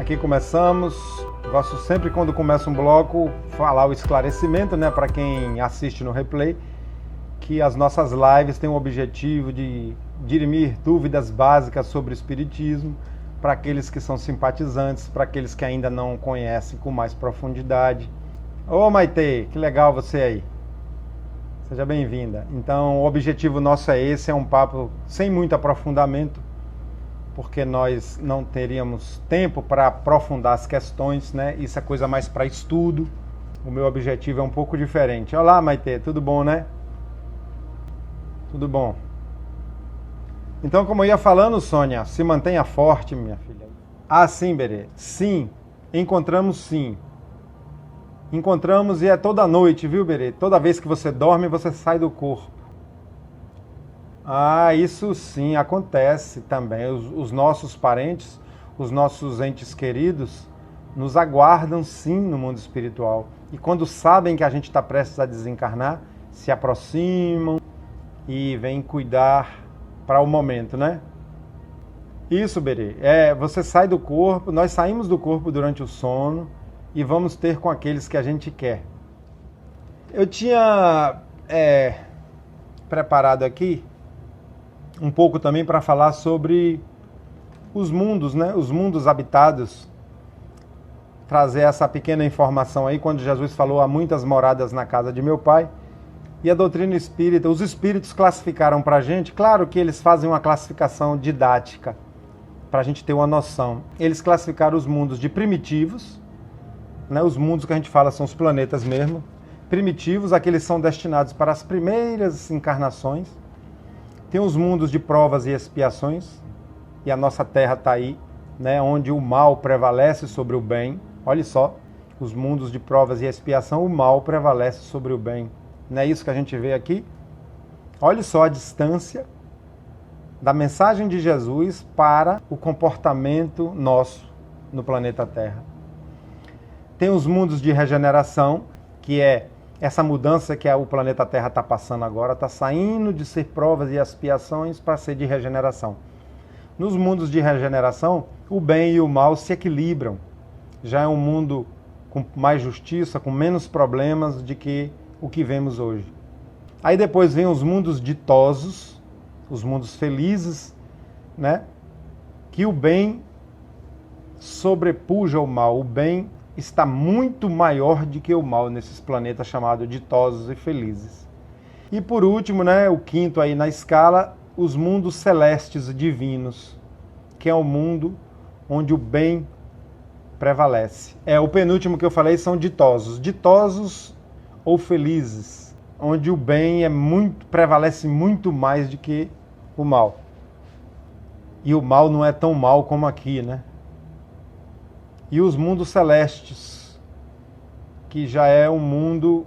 Aqui começamos. Gosto sempre, quando começa um bloco, falar o esclarecimento, né, para quem assiste no replay, que as nossas lives têm o objetivo de dirimir dúvidas básicas sobre o espiritismo, para aqueles que são simpatizantes, para aqueles que ainda não conhecem com mais profundidade. Ô Maitê, que legal você aí. Seja bem-vinda. Então, o objetivo nosso é esse, é um papo sem muito aprofundamento, porque nós não teríamos tempo para aprofundar as questões, né? Isso é coisa mais para estudo. O meu objetivo é um pouco diferente. Olá, Maitê, tudo bom, né? Tudo bom. Então, como eu ia falando, Sônia, se mantenha forte, minha filha. Ah, sim, Berê. Sim, encontramos sim. Encontramos e é toda noite, viu, Berê? Toda vez que você dorme, você sai do corpo. Ah, isso sim acontece também. Os nossos parentes, os nossos entes queridos, nos aguardam sim no mundo espiritual. E quando sabem que a gente está prestes a desencarnar, se aproximam e vêm cuidar para o momento, né? Isso, Berê. Você sai do corpo, nós saímos do corpo durante o sono e vamos ter com aqueles que a gente quer. Eu tinha preparado aqui um pouco também para falar sobre os mundos, né? Os mundos habitados. Trazer essa pequena informação aí, quando Jesus falou: há muitas moradas na casa de meu pai. E a doutrina espírita, os espíritos classificaram para a gente, claro que eles fazem uma classificação didática, para a gente ter uma noção. Eles classificaram os mundos de primitivos, né? Os mundos que a gente fala são os planetas mesmo. Primitivos, aqueles são destinados para as primeiras encarnações. Tem os mundos de provas e expiações, e a nossa Terra está aí, né, onde o mal prevalece sobre o bem. Olha só, os mundos de provas e expiação, o mal prevalece sobre o bem. Não é isso que a gente vê aqui? Olha só a distância da mensagem de Jesus para o comportamento nosso no planeta Terra. Tem os mundos de regeneração, que é essa mudança que o planeta Terra está passando agora, está saindo de ser provas e expiações para ser de regeneração. Nos mundos de regeneração, o bem e o mal se equilibram. Já é um mundo com mais justiça, com menos problemas do que o que vemos hoje. Aí depois vem os mundos ditosos, os mundos felizes, né? Que o bem sobrepuja o mal. O bem está muito maior do que o mal nesses planetas chamados ditosos e felizes. E por último, né, o quinto aí na escala, os mundos celestes divinos, que é o mundo onde o bem prevalece. O penúltimo que eu falei são ditosos ou felizes, onde o bem prevalece muito mais do que o mal. E o mal não é tão mal como aqui, né? E os mundos celestes, que já é um mundo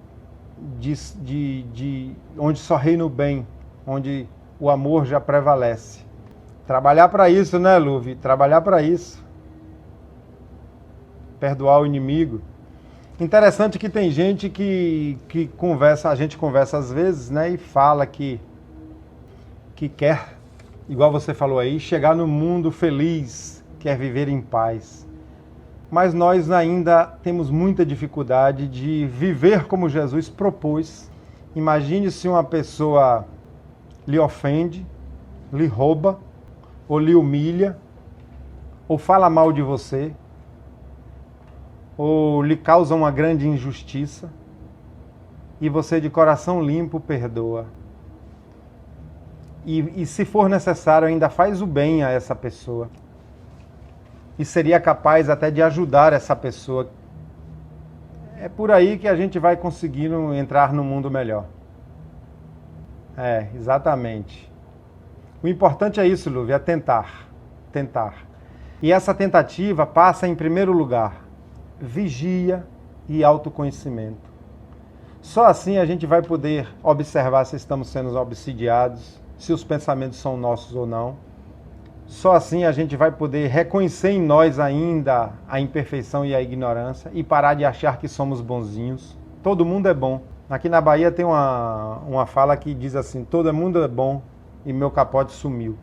onde só reina o bem, onde o amor já prevalece. Trabalhar para isso, né, Luvi? Trabalhar para isso. Perdoar o inimigo. Interessante que tem gente que conversa, a gente conversa às vezes, né, e fala que quer, igual você falou aí, chegar no mundo feliz, quer viver em paz. Mas nós ainda temos muita dificuldade de viver como Jesus propôs. Imagine se uma pessoa lhe ofende, lhe rouba, ou lhe humilha, ou fala mal de você, ou lhe causa uma grande injustiça, e você de coração limpo perdoa. E se for necessário, ainda faz o bem a essa pessoa. E seria capaz até de ajudar essa pessoa. É por aí que a gente vai conseguindo entrar no mundo melhor. Exatamente. O importante é isso, Lúvia, é tentar. E essa tentativa passa em primeiro lugar, vigia e autoconhecimento. Só assim a gente vai poder observar se estamos sendo obsidiados, se os pensamentos são nossos ou não. Só assim a gente vai poder reconhecer em nós ainda a imperfeição e a ignorância e parar de achar que somos bonzinhos. Todo mundo é bom. Aqui na Bahia tem uma fala que diz assim: todo mundo é bom e meu capote sumiu.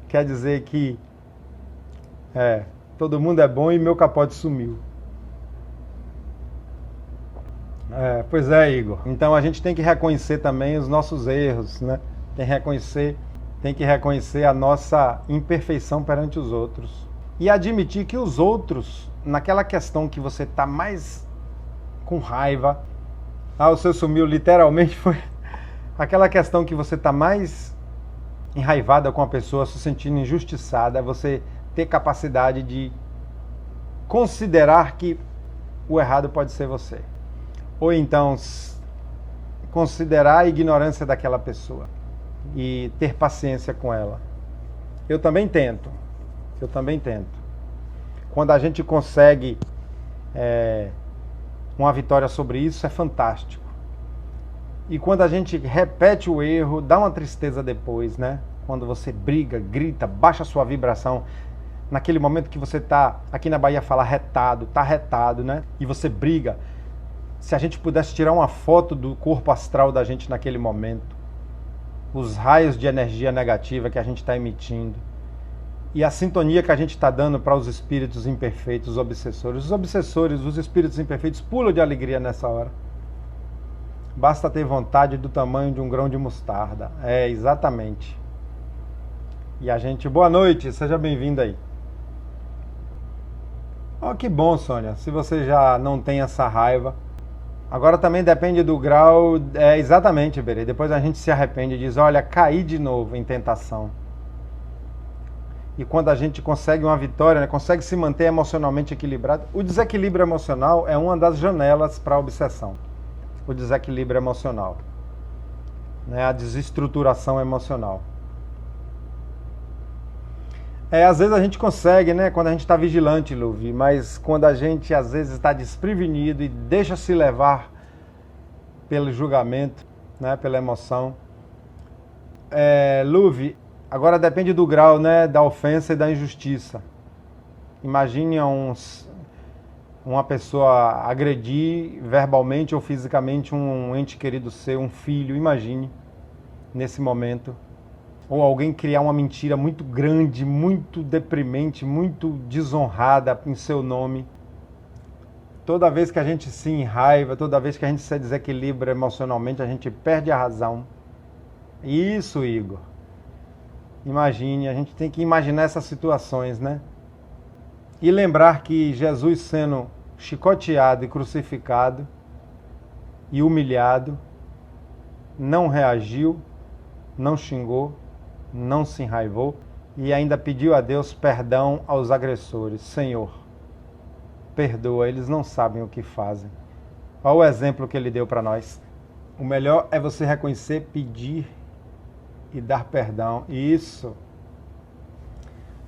Quer dizer que Todo mundo é bom e meu capote sumiu. Pois é, Igor. Então a gente tem que reconhecer também os nossos erros, né? Tem que reconhecer a nossa imperfeição perante os outros. E admitir que os outros, naquela questão que você está mais com raiva, o seu sumiu literalmente, foi aquela questão que você está mais enraivada com a pessoa, se sentindo injustiçada, é você ter capacidade de considerar que o errado pode ser você. Ou então considerar a ignorância daquela pessoa e ter paciência com ela. Eu também tento. Quando a gente consegue uma vitória sobre isso, é fantástico. E quando a gente repete o erro, dá uma tristeza depois, né? Quando você briga, grita, baixa a sua vibração, naquele momento que você tá, aqui na Bahia fala tá retado, né? E você briga. Se a gente pudesse tirar uma foto do corpo astral da gente naquele momento, os raios de energia negativa que a gente está emitindo, e a sintonia que a gente está dando para os espíritos imperfeitos, os obsessores. Os obsessores, os espíritos imperfeitos pulam de alegria nessa hora. Basta ter vontade do tamanho de um grão de mostarda. Exatamente. E a gente... Boa noite, seja bem-vindo aí. Que bom, Sônia, se você já não tem essa raiva. Agora também depende do grau... exatamente, Berê. Depois a gente se arrepende e diz, olha, caí de novo em tentação. E quando a gente consegue uma vitória, né, consegue se manter emocionalmente equilibrado, o desequilíbrio emocional é uma das janelas para a obsessão. O desequilíbrio emocional, né, a desestruturação emocional. Às vezes a gente consegue, né, quando a gente está vigilante, Luvi, mas quando a gente às vezes está desprevenido e deixa se levar pelo julgamento, né, pela emoção. Luvi, agora depende do grau, né, da ofensa e da injustiça. Imagine uma pessoa agredir verbalmente ou fisicamente um ente querido seu, um filho, imagine, nesse momento. Ou alguém criar uma mentira muito grande, muito deprimente, muito desonrada em seu nome. Toda vez que a gente se enraiva, toda vez que a gente se desequilibra emocionalmente, a gente perde a razão. Isso, Igor. Imagine, a gente tem que imaginar essas situações, né? E lembrar que Jesus sendo chicoteado e crucificado e humilhado, não reagiu, não xingou, não se enraivou e ainda pediu a Deus perdão aos agressores. Senhor, perdoa, eles não sabem o que fazem. Olha o exemplo que ele deu para nós. O melhor é você reconhecer, pedir e dar perdão. Isso.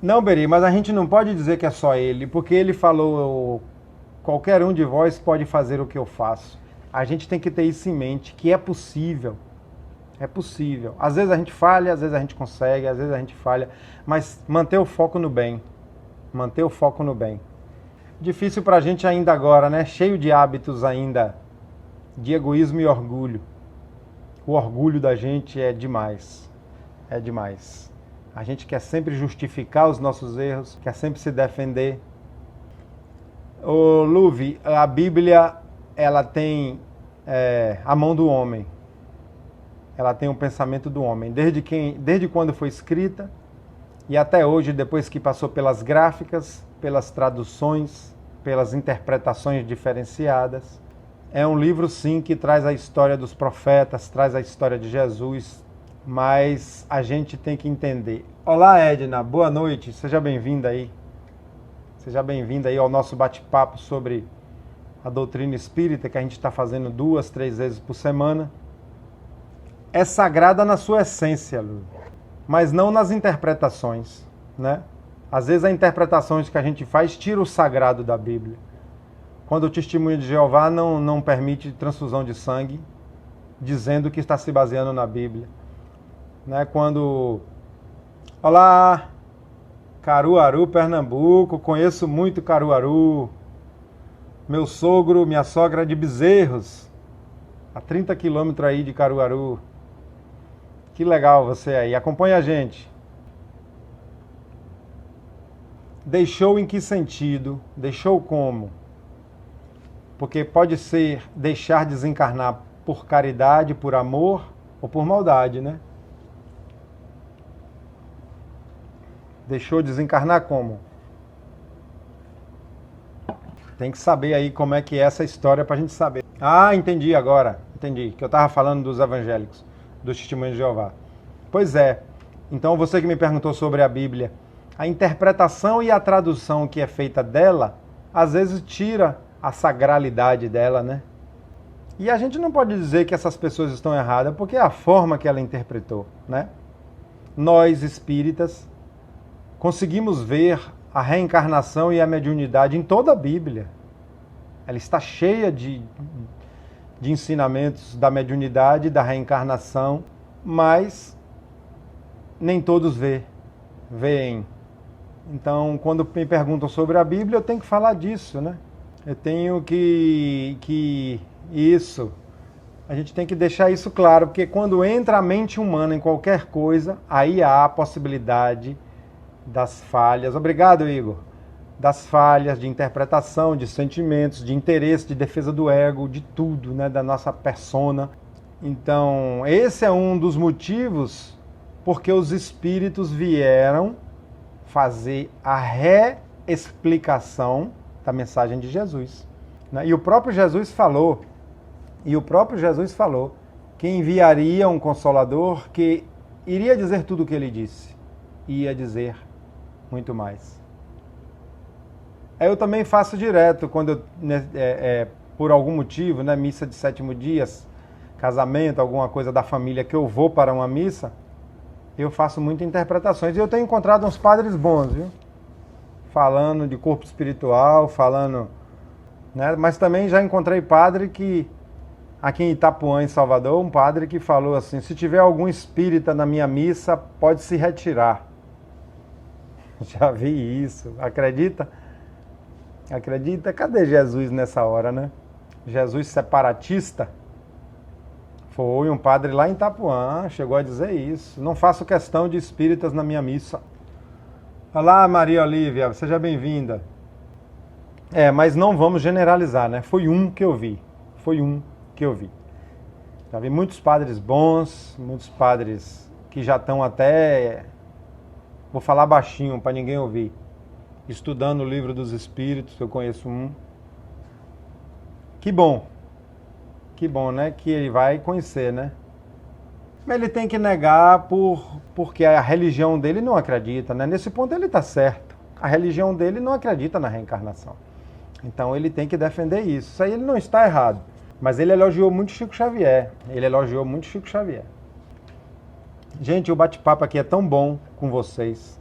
Não, Beri, mas a gente não pode dizer que é só ele, porque ele falou, qualquer um de vós pode fazer o que eu faço. A gente tem que ter isso em mente, que é possível. É possível. Às vezes a gente falha, às vezes a gente consegue, às vezes a gente falha, mas manter o foco no bem. Manter o foco no bem. Difícil pra gente ainda agora, né? Cheio de hábitos ainda de egoísmo e orgulho. O orgulho da gente é demais. É demais. A gente quer sempre justificar os nossos erros, quer sempre se defender. Ô, Luvi, a Bíblia, ela tem a mão do homem. Ela tem o pensamento do homem. Desde quando foi escrita e até hoje, depois que passou pelas gráficas, pelas traduções, pelas interpretações diferenciadas. É um livro, sim, que traz a história dos profetas, traz a história de Jesus, mas a gente tem que entender. Olá, Edna, boa noite, seja bem-vinda aí. Seja bem-vinda aí ao nosso bate-papo sobre a doutrina espírita, que a gente está fazendo 2, 3 vezes por semana. É sagrada na sua essência, Lu, mas não nas interpretações, né? Às vezes as interpretações que a gente faz tira o sagrado da Bíblia. Quando o testemunho de Jeová não permite transfusão de sangue, dizendo que está se baseando na Bíblia. Né? Quando... Olá, Caruaru, Pernambuco, conheço muito Caruaru. Meu sogro, minha sogra é de Bezerros, a 30 quilômetros aí de Caruaru. Que legal você aí, acompanha a gente. Deixou em que sentido? Deixou como? Porque pode ser deixar desencarnar por caridade, por amor ou por maldade, né? Deixou desencarnar como? Tem que saber aí como é que é essa história pra gente saber. Ah, entendi agora. Entendi. Que eu tava falando dos evangélicos, dos testemunhos de Jeová. Pois é. Então você que me perguntou sobre a Bíblia, a interpretação e a tradução que é feita dela, às vezes tira a sagralidade dela, né? E a gente não pode dizer que essas pessoas estão erradas, porque é a forma que ela interpretou, né? Nós, espíritas, conseguimos ver a reencarnação e a mediunidade em toda a Bíblia. Ela está cheia de ensinamentos da mediunidade, da reencarnação, mas nem todos veem. Então, quando me perguntam sobre a Bíblia, eu tenho que falar disso, né? Eu tenho que isso, a gente tem que deixar isso claro, porque quando entra a mente humana em qualquer coisa, aí há a possibilidade das falhas. Obrigado, Igor. Das falhas de interpretação, de sentimentos, de interesse, de defesa do ego, de tudo, né, da nossa persona. Então, esse é um dos motivos porque os espíritos vieram fazer a reexplicação da mensagem de Jesus. E o próprio Jesus falou, que enviaria um Consolador que iria dizer tudo o que ele disse, ia dizer muito mais. Eu também faço direto, quando por algum motivo, né, missa de 7º dia, casamento, alguma coisa da família que eu vou para uma missa, eu faço muitas interpretações. E eu tenho encontrado uns padres bons, viu? Falando de corpo espiritual, falando... né? Mas também já encontrei padre que, aqui em Itapuã, em Salvador, um padre que falou assim, se tiver algum espírita na minha missa, pode se retirar. Já vi isso. Acredita? Acredita? Cadê Jesus nessa hora, né? Jesus separatista? Foi um padre lá em Itapuã, chegou a dizer isso. Não faço questão de espíritas na minha missa. Olá, Maria Olívia, seja bem-vinda. Mas não vamos generalizar, né? Foi um que eu vi. Já vi muitos padres bons, muitos padres que já estão até... Vou falar baixinho para ninguém ouvir. Estudando o livro dos Espíritos, eu conheço um. Que bom, né? Que ele vai conhecer, né? Mas ele tem que negar porque a religião dele não acredita, né? Nesse ponto ele está certo. A religião dele não acredita na reencarnação. Então ele tem que defender isso. Isso aí ele não está errado. Mas ele elogiou muito Chico Xavier. Gente, o bate-papo aqui é tão bom com vocês.